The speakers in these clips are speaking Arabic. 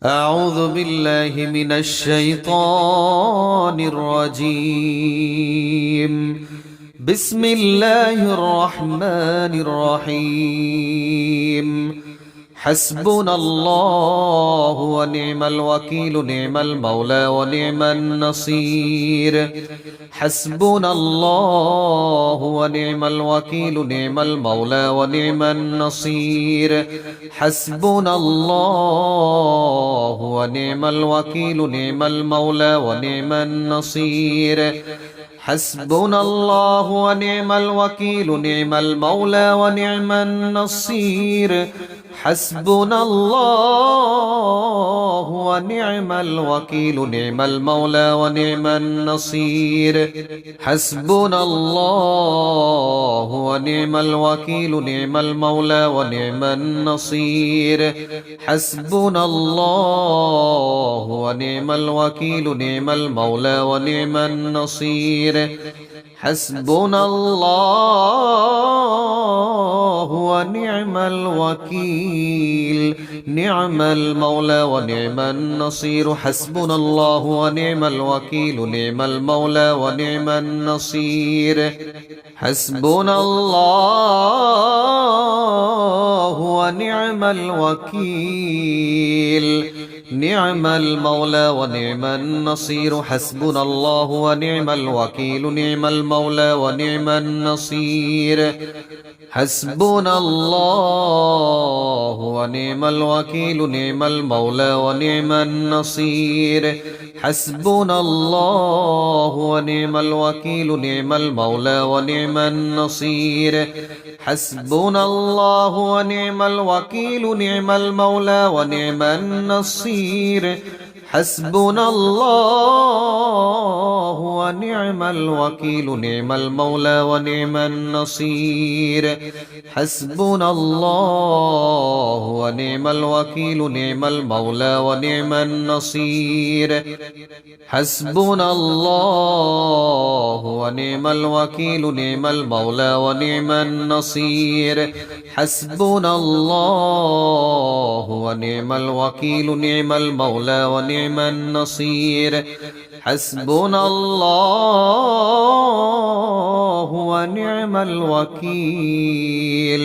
أعوذ بالله من الشيطان الرجيم. بسم الله الرحمن الرحيم. حسبنا الله ونعم الوكيل، نعم المولى ونعم النصير. حسبنا الله ونعم الوكيل، نعم المولى ونعم النصير. حسبنا الله ونعم الوكيل، نعم المولى ونعم النصير. حسبنا الله ونعم الوكيل، نعم المولى ونعم النصير. حسبنا الله ونعم الوكيل، نعم المولى ونعم النصير. حسبنا الله ونعم الوكيل، نعم المولى ونعم النصير. حسبنا الله ونعم الوكيل، نعم المولى ونعم النصير. حسبنا الله ونعم الوكيل، نعم المولى ونعم النصير. حسبنا الله ونعم الوكيل، نعم المولى ونعم النصير. حسبنا الله ونعم الوكيل، نعم المولى ونعم النصير. حسبنا الله ونعم الوكيل، نعم المولى ونعم النصير. حسبنا الله ونعم الوكيل، نعم المولى ونعم النصير. حسبنا الله ونعم الوكيل، نعم المولى ونعم النصير. حسبنا الله ونعم الوكيل، نعم المولى ونعم النصير. حسبنا الله ونعم الوكيل، نعم المولى ونعم النصير. حسبنا الله ونعم الوكيل، نعم المولى ونعم النصير. حسبنا الله ونعم الوكيل، نعم المولى ونعم النصير. حسبنا الله ونعم الوكيل، نعم المولى ونعم النصير. حسبنا الله ونعم الوكيل،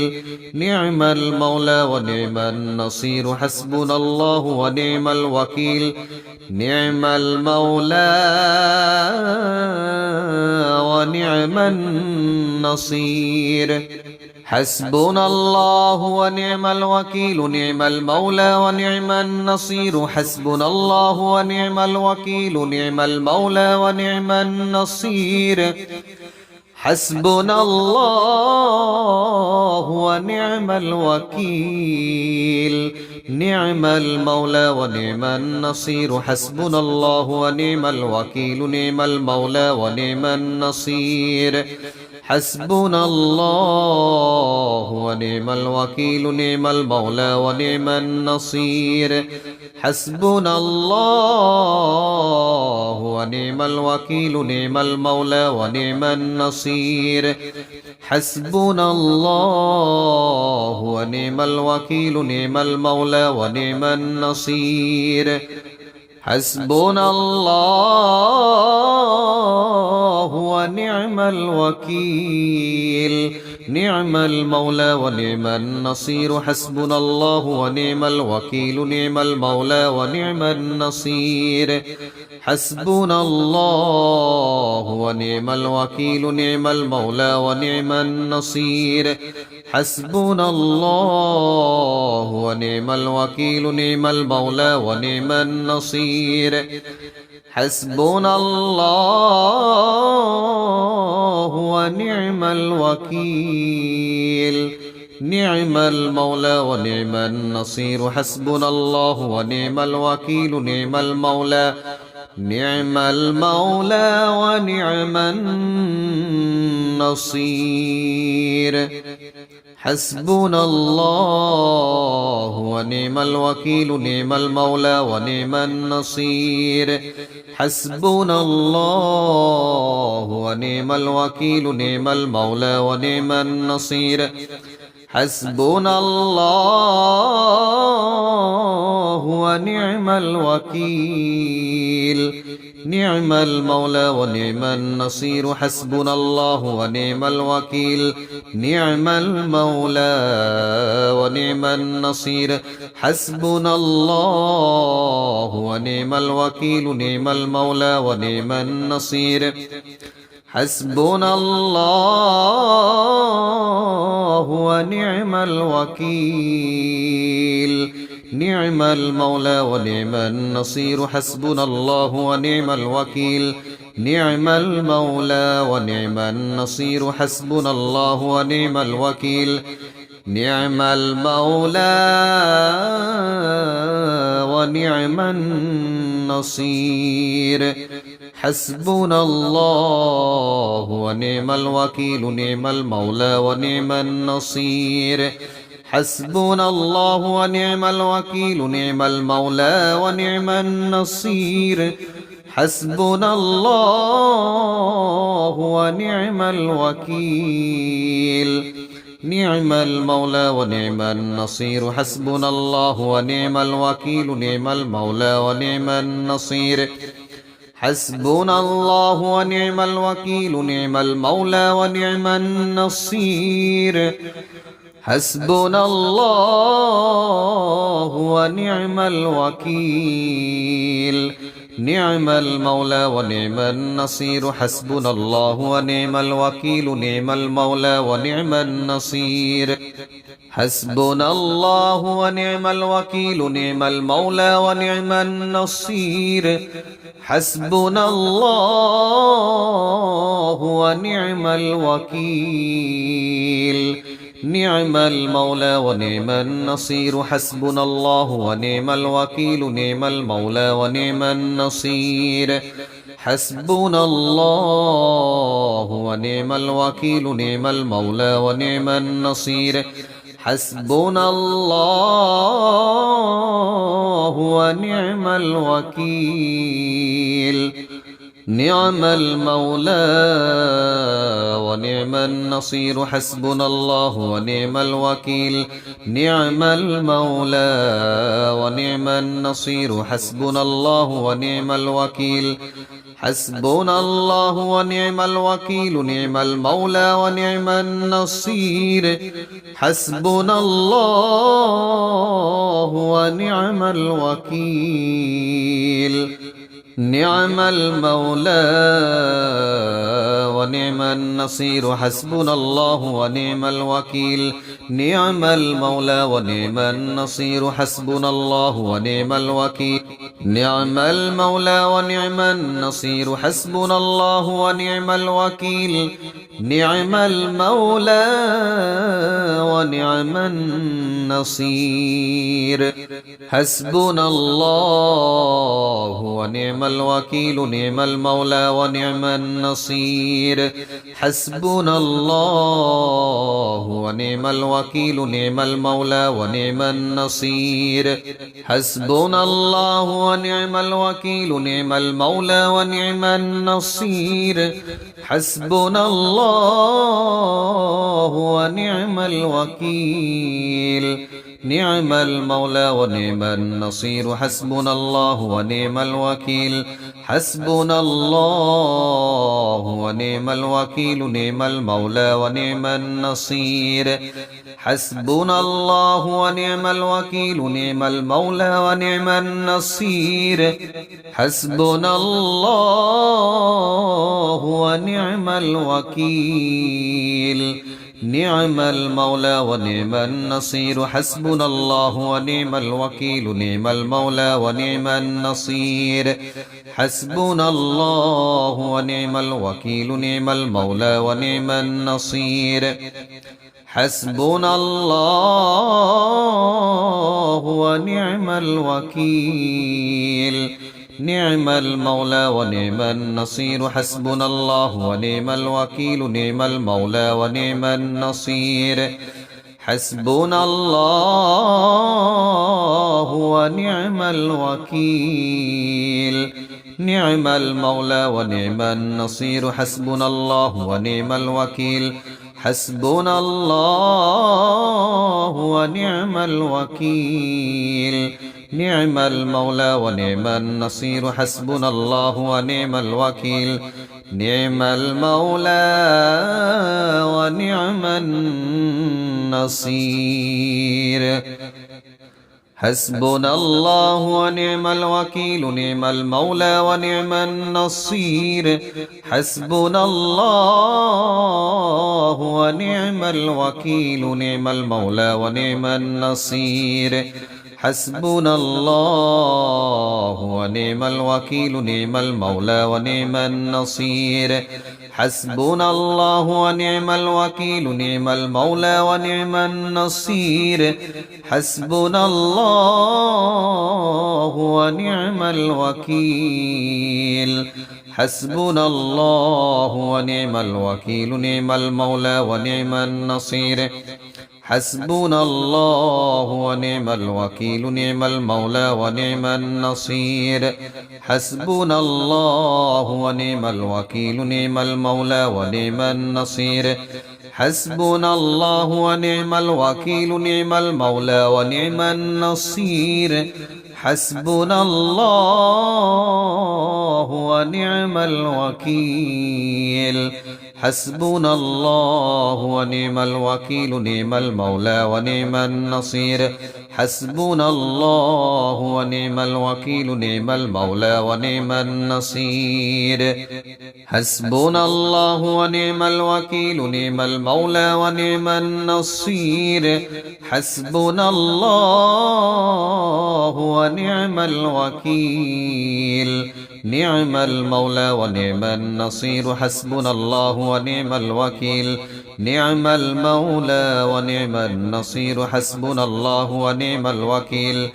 نعم المولى ونعم النصير. حسبنا الله ونعم الوكيل، نعم المولى ونعم النصير. حسبنا الله ونعم الوكيل، نعم المولى ونعم النصير. حسبنا الله ونعم الوكيل، نعم المولى ونعم النصير. حسبنا الله ونعم الوكيل، نعم المولى ونعم النصير. حسبنا الله ونعم الوكيل، نعم المولى ونعم النصير. حسبنا الله ونعم الوكيل، نعم المولى ونعم النصير. حسبنا الله ونعم الوكيل، نعم المولى ونعم النصير. حسبنا الله ونعم الوكيل، نعم المولى ونعم النصير. حسبنا الله ونعم الوكيل، نعم المولى ونعم النصير. حسبنا الله ونعم الوكيل، نعم المولى ونعم النصير. حسبنا الله ونعم الوكيل، نعم المولى ونعم النصير. حسبنا الله ونعم الوكيل، نعم المولى ونعم النصير. حسبنا الله ونعم الوكيل، نعم المولى ونعم النصير. حسبنا الله ونعم الوكيل، نعم المولى، نعم المولى ونعم النصير. حسبنا الله ونعم الوكيل، نعم المولى ونعم النصير. حسبنا الله ونعم الوكيل، نعم المولى ونعم النصير. حسبنا الله ونعم الوكيل نعم المولى ونعم النصير حسبنا الله ونعم الوكيل نعم المولى ونعم النصير حسبنا الله ونعم الوكيل نعم المولى ونعم النصير حسبنا الله ونعم الوكيل نعم المولى ونعم النصير حسبنا الله ونعم الوكيل نعم المولى ونعم النصير حسبنا الله ونعم الوكيل نعم المولى ونعم النصير حسبنا الله ونعم الوكيل نعم المولى ونعم النصير حسبنا الله ونعم الوكيل نعم المولى ونعم النصير حسبنا الله ونعم الوكيل نعم المولى ونعم النصير حسبنا الله ونعم الوكيل نعم المولى ونعم النصير حسبنا الله ونعم الوكيل نعم المولى ونعم النصير حسبنا الله ونعم الوكيل نعم المولى ونعم النصير حسبنا الله ونعم الوكيل نعم المولى ونعم النصير حسبنا الله ونعم الوكيل نعم المولى ونعم النصير حسبنا الله ونعم الوكيل نعم المولى ونعم النصير حسبنا الله ونعم الوكيل نعم المولى ونعم النصير حسبنا الله ونعم الوكيل نعم المولى ونعم النصير حسبنا الله ونعم الوكيل نعم المولى ونعم النصير حسبنا الله ونعم الوكيل نعم المولى ونعم النصير حسبنا الله ونعم الوكيل حسبنا الله ونعم الوكيل نعم المولى ونعم النصير حسبنا الله ونعم الوكيل نعم المولى ونعم النصير حسبنا الله ونعم الوكيل نعم المولى ونعم النصير حسبنا الله ونعم الوكيل نعم المولى ونعم النصير حسبنا الله ونعم الوكيل نعم المولى ونعم النصير حسبنا الله ونعم الوكيل نعم المولى ونعم النصير حسبنا الله ونعم الوكيل نعم المولى ونعم النصير حسبنا الله ونعم الوكيل نعم المولى ونعم النصير حسبنا الله ونعم الوكيل نعم المولى ونعم النصير حسبنا الله ونعم الوكيل حسبنا الله ونعم الوكيل نعم المولى ونعم النصير حسبنا الله ونعم الوكيل نعم المولى ونعم النصير حسبنا الله ونعم الوكيل نعم المولى ونعم النصير حسبنا الله ونعم الوكيل نعم المولى ونعم النصير حسبنا الله ونعم الوكيل نعم المولى ونعم النصير حسبنا الله ونعم الوكيل نعم المولى ونعم النصير حسبنا الله ونعم الوكيل نعم المولى ونعم النصير حسبنا الله ونعم الوكيل نعم المولى ونعم النصير حسبنا الله ونعم الوكيل حسبنا الله ونعم الوكيل نعم المولى ونعم النصير حسبنا الله ونعم الوكيل نعم المولى ونعم النصير حسبنا الله ونعم الوكيل نعم المولى ونعم النصير حسبنا الله ونعم الوكيل نعم المولى ونعم النصير حسبنا الله ونعم الوكيل نعم المولى ونعم النصير حسبنا الله ونعم الوكيل نعم المولى ونعم النصير حسبنا الله ونعم الوكيل حسبنا الله ونعم الوكيل نعم المولى ونعم النصير حسبنا الله ونعم الوكيل نعم المولى ونعم النصير حسبنا الله ونعم الوكيل نعم المولى ونعم النصير حسبنا الله ونعم الوكيل نعم المولى ونعم النصير حسبنا الله ونعم الوكيل حسبنا الله ونعم الوكيل نعم المولى ونعم النصير حسبنا الله ونعم الوكيل نعم المولى ونعم النصير حسبنا الله ونعم الوكيل نعم المولى ونعم النصير حسبنا الله ونعم الوكيل نعم المولى ونعم النصير حسبنا الله ونعم الوكيل نعم المولى ونعم النصير حسبنا الله ونعم الوكيل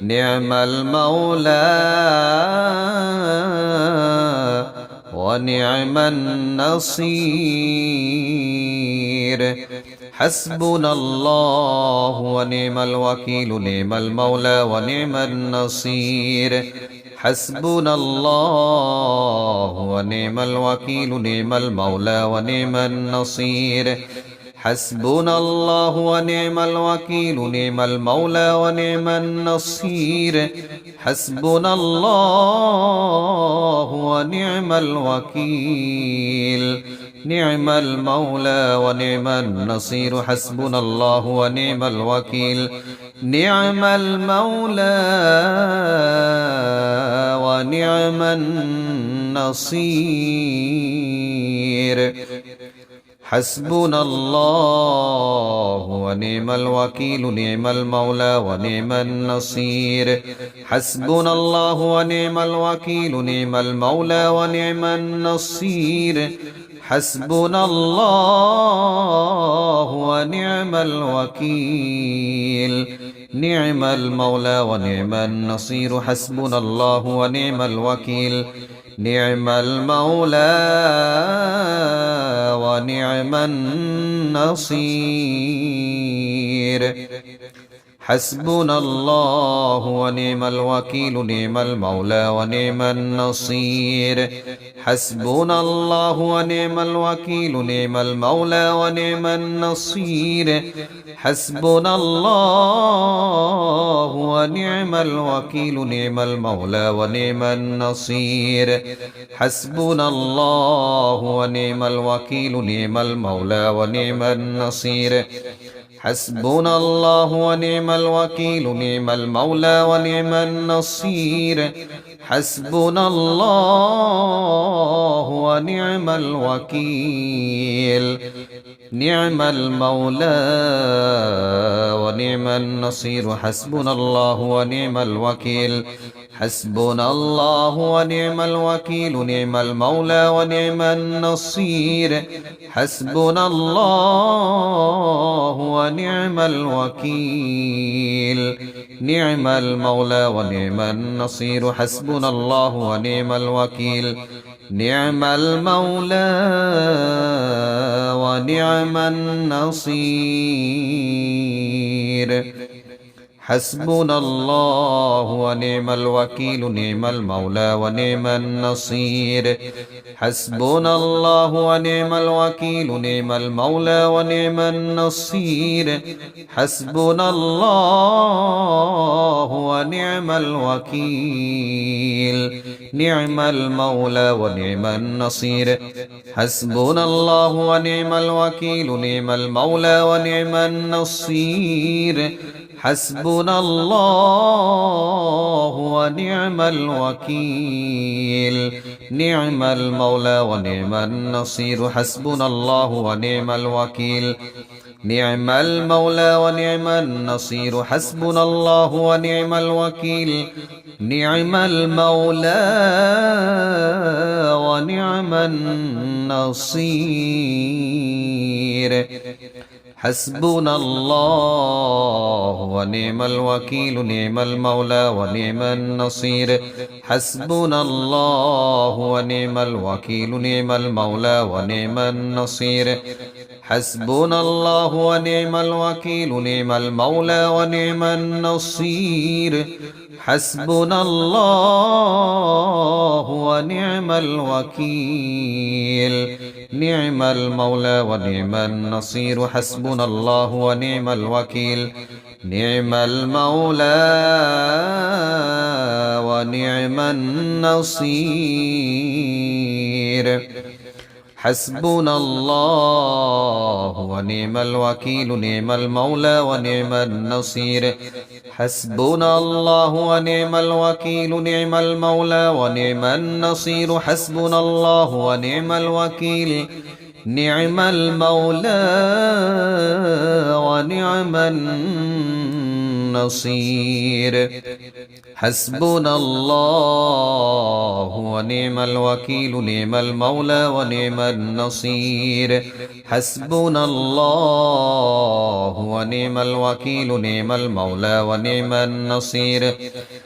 نعم المولى ونعم النصير حسبنا الله ونعم الوكيل نعم المولى ونعم النصير حسبنا الله ونعم الوكيل نعم المولى ونعم النصير حسبنا الله ونعم الوكيل نعم المولى ونعم النصير حسبنا الله ونعم الوكيل نعم المولى ونعم النصير حسبنا الله ونعم الوكيل نعم المولى ونعم النصير حسبنا الله ونعم الوكيل نعم المولى ونعم النصير حسبنا الله ونعم الوكيل نعم المولى ونعم النصير حسبنا الله ونعم الوكيل نعم المولى ونعم النصير حسبنا الله ونعم الوكيل نعم المولى ونعم النصير حسبنا الله ونعم الوكيل نعم المولى ونعم النصير حسبنا الله ونعم الوكيل نعم المولى ونعم النصير حسبنا الله ونعم الوكيل نعم المولى ونعم النصير حسبنا الله ونعم الوكيل نعم المولى ونعم النصير حسبنا الله ونعم الوكيل نعم المولى ونعم النصير حسبنا الله ونعم الوكيل نعم المولى ونعم النصير حسبنا الله ونعم الوكيل حسبنا الله ونعم الوكيل نعم المولى ونعم النصير حسبنا الله ونعم الوكيل نعم المولى ونعم النصير حسبنا الله ونعم الوكيل نعم المولى ونعم النصير حسبنا الله ونعم الوكيل نعم المولى ونعم النصير حسبنا الله ونعم الوكيل نعم المولى ونعم النصير حسبنا الله ونعم الوكيل نعم المولى ونعم النصير حسبنا الله ونعم الوكيل نعم المولى ونعم النصير حسبنا الله ونعم الوكيل نعم المولى ونعم النصير حسبنا الله ونعم الوكيل نعم المولى ونعم النصير حسبنا الله ونعم الوكيل نعم المولى ونعم النصير حسبنا الله ونعم الوكيل نعم المولى ونعم النصير حسبنا الله ونعم الوكيل نعم المولى ونعم النصير حسبنا الله ونعم الوكيل نعم المولى ونعم النصير حسبنا الله ونعم الوكيل نعم المولى ونعم النصير حسبنا الله ونعم الوكيل نعم المولى ونعم النصير حسبنا الله ونعم الوكيل نعم المولى ونعم النصير حسبنا الله ونعم الوكيل نعم المولى ونعم النصير حسبنا الله ونعم الوكيل نعم المولى ونعم النصير حسبنا الله ونعم الوكيل نعم المولى ونعم النصير حسبنا الله ونعم الوكيل نعم المولى ونعم النصير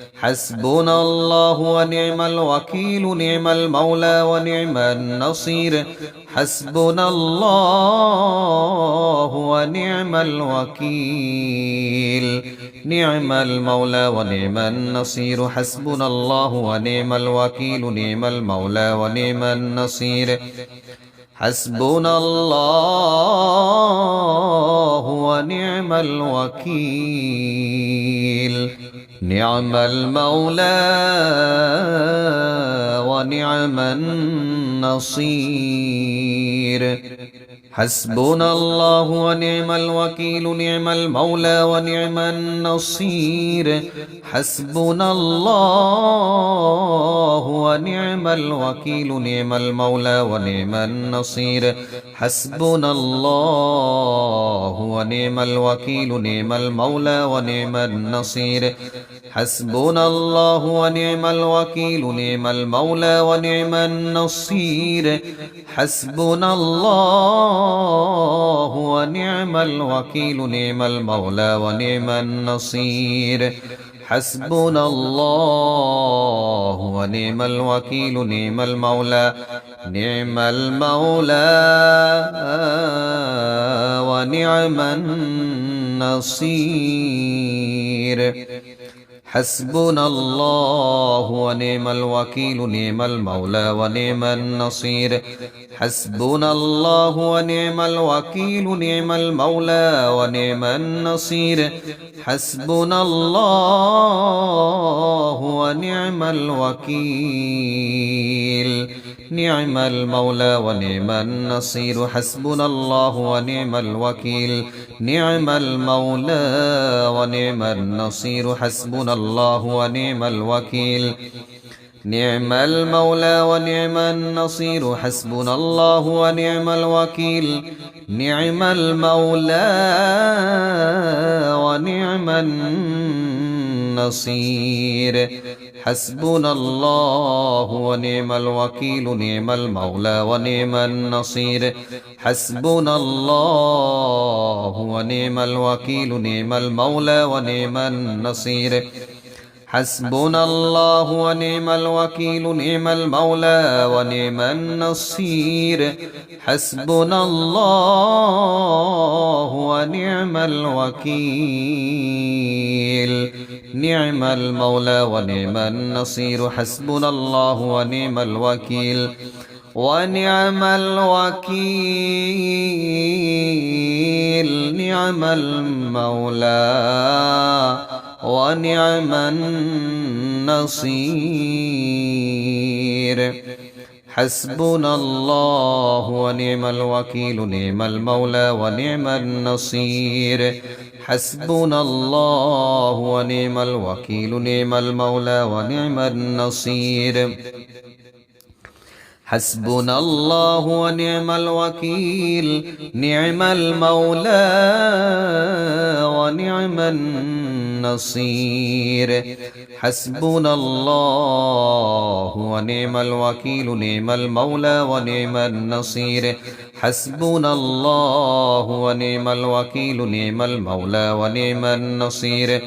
حسبنا الله ونعم الوكيل نعم المولى ونعم النصير حسبنا الله ونعم الوكيل نعم المولى ونعم النصير حسبنا الله ونعم الوكيل نعم المولى ونعم النصير حسبنا الله ونعم الوكيل نعم المولى ونعم النصير حسبنا الله ونعم الوكيل نعم المولى ونعم النصير حسبنا الله ونعم الوكيل نعم المولى ونعم النصير حسبنا الله ونعم الوكيل نعم المولى ونعم النصير حسبنا الله ونعم الوكيل نعم المولى ونعم النصير حسبنا الله ونعم الوكيل نعم المولى ونعم النصير حسبنا الله ونعم الوكيل نعم المولى نعم المولى ونعم النصير حسبنا الله ونعم الوكيل نعم المولى ونعم النصير حسبنا الله ونعم الوكيل نعم المولى ونعم النصير حسبنا الله ونعم الوكيل نعم المولى ونعم النصير حسبنا الله ونعم الوكيل نعم المولى ونعم النصير حسبنا الله ونعم الوكيل نعم المولى ونعم النصير حسبنا الله ونعم الوكيل نعم المولى ونعم النصير حسبنا الله ونعم الوكيل نعم المولى ونعم النصير حسبنا الله ونعم الوكيل نعم المولى ونعم النصير حسبنا الله ونعم الوكيل نعم المولى ونعم النصير حسبنا الله ونعم الوكيل نعم المولى ونعم النصير حسبنا الله ونعم الوكيل ونعم الوكيل نعم المولى ونعم النصير حسبنا الله ونعم الوكيل نعم المولى ونعم النصير حسبنا الله ونعم الوكيل نعم المولى ونعم النصير حسبنا الله ونعم الوكيل نعم المولى ونعم النصير حسبنا الله ونعم الوكيل نعم المولى ونعم النصير حسبنا الله ونعم الوكيل نعم المولى ونعم النصير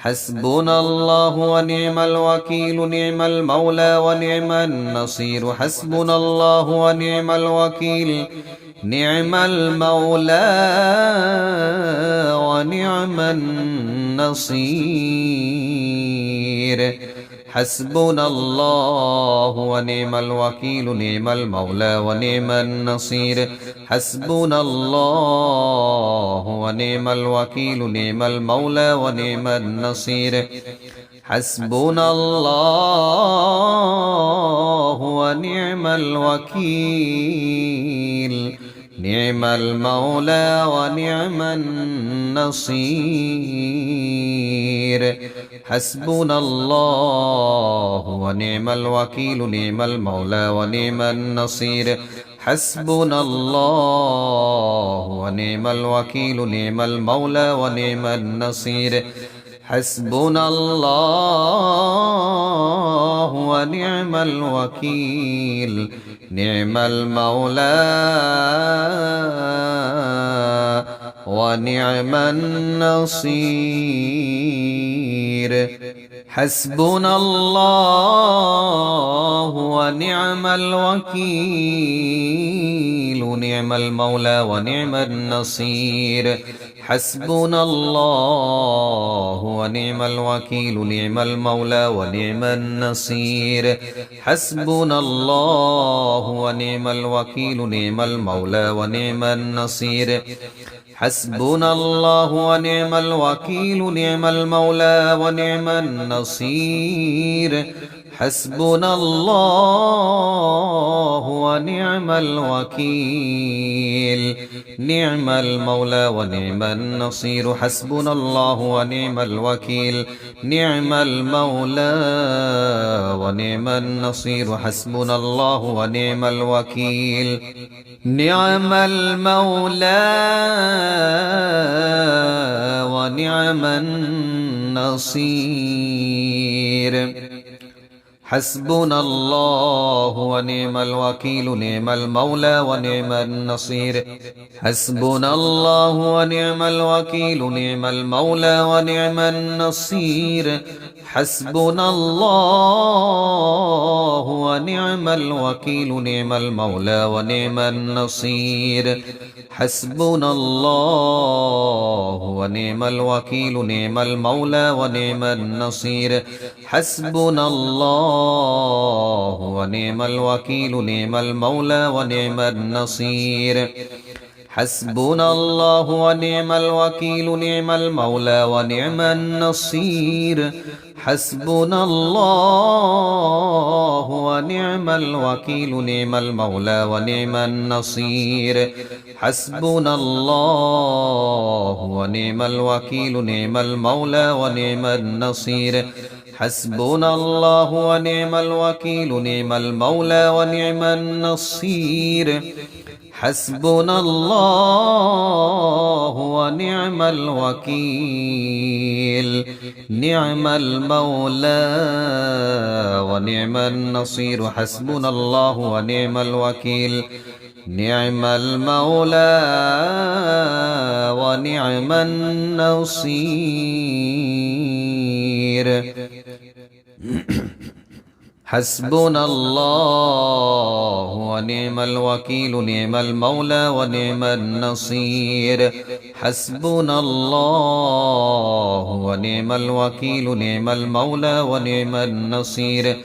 حسبنا الله ونعم الوكيل نعم المولى ونعم النصير حسبنا الله ونعم الوكيل نعم المولى ونعم النصير حسبنا الله ونعم الوكيل نعم المولى ونعم النصير حسبنا الله ونعم الوكيل نعم المولى ونعم النصير حسبنا الله ونعم الوكيل نعم المولى ونعم النصير حسبنا الله ونعم الوكيل نعم المولى ونعم النصير حسبنا الله ونعم الوكيل نعم المولى ونعم النصير حسبنا الله ونعم الوكيل نعم المولى ونعم النصير حسبنا الله ونعم الوكيل نعم المولى ونعم النصير حسبنا الله ونعم الوكيل نعم المولى ونعم النصير حسبنا الله ونعم الوكيل نعم المولى ونعم النصير حسبنا الله ونعم الوكيل نعم المولى ونعم النصير حسبنا الله ونعم الوكيل نعم المولى ونعم النصير حسبنا الله ونعم الوكيل نعم المولى ونعم النصير حسبنا الله ونعم الوكيل نعم المولى ونعم النصير حسبنا الله ونعم الوكيل نعم المولى ونعم النصير حسبنا الله ونعم الوكيل نعم المولى ونعم النصير حسبنا الله ونعم الوكيل نعم المولى ونعم النصير حسبنا الله ونعم الوكيل نعم المولى ونعم النصير حسبنا الله ونعم الوكيل نعم المولى ونعم النصير حسبنا الله ونعم الوكيل نعم المولى ونعم النصير حسبنا الله ونعم الوكيل نعم المولى ونعم النصير حسبنا الله ونعم الوكيل نعم المولى ونعم النصير حسبنا الله ونعم الوكيل نعم المولى ونعم النصير حسبنا الله ونعم الوكيل نعم المولى ونعم النصير حسبنا الله ونعم الوكيل نعم المولى ونعم النصير حسبنا الله ونعم الوكيل نعم المولى ونعم النصير حسبنا الله ونعم الوكيل نعم المولى ونعم النصير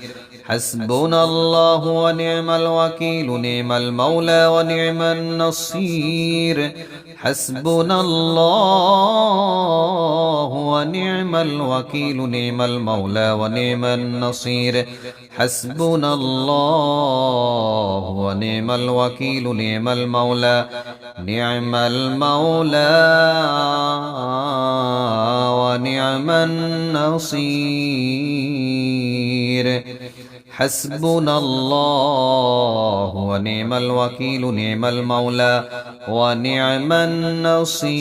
حسبنا الله ونعم الوكيل نعم المولى ونعم النصير حسبنا الله ونعم الوكيل نعم المولى ونعم النصير حسبنا الله ونعم الوكيل نعم المولى نعم المولى ونعم النصير حسبنا الله ونعم الوكيل نعم المولى ونعم النصير